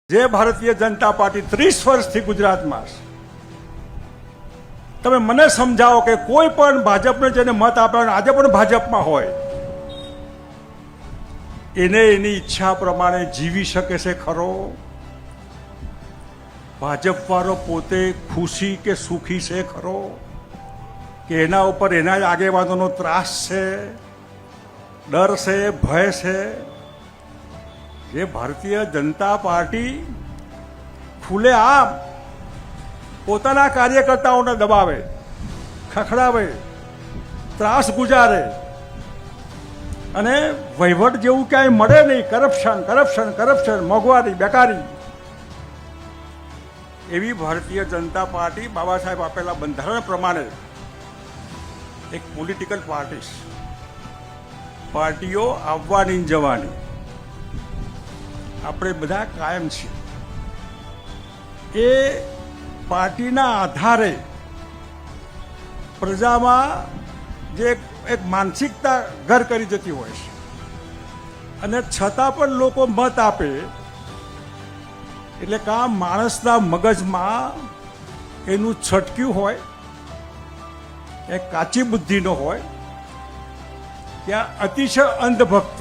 જે ભારતીય જનતા પાર્ટી 30 વર્ષથી ગુજરાતમાં છે, તમે મને સમજાવો કે કોઈ પણ ભાજપને જેને મત આપ્યા આજે પણ ભાજપમાં હોય એને એની ઈચ્છા પ્રમાણે જીવી શકે છે ખરો? ભાજપ વાળો પોતે ખુશી કે સુખી છે ખરો? કે એના ઉપર એના જ આગેવાનોનો ત્રાસ છે, ડર છે, ભય છે? જે ભારતીય જનતા પાર્ટી ખુલ્લેઆમ પોતાના કાર્યકર્તાઓને દબાવે, ખખડાવે, ત્રાસ ગુજારે અને વહીવટ જેવું ક્યાંય મળે નહીં, કરપ્શન કરપ્શન કરપ્શન, મોંઘવારી, બેકારી, એવી ભારતીય જનતા પાર્ટી બાબા સાહેબ આપેલા બંધારણ પ્રમાણે એક પોલિટિકલ પાર્ટી છે. પાર્ટીઓ આવવાની જવાની, આપણે બધા કાયમ છીએ. એ પાર્ટીના આધારે પ્રજામાં જે એક માનસિકતા ઘર કરી જતી હોય છે અને છતાં પણ લોકો મત આપે એટલે કાં માણસના મગજમાં એનું છટક્યું હોય, એ કાચી બુદ્ધિનો હોય, ત્યાં અતિશય અંધભક્ત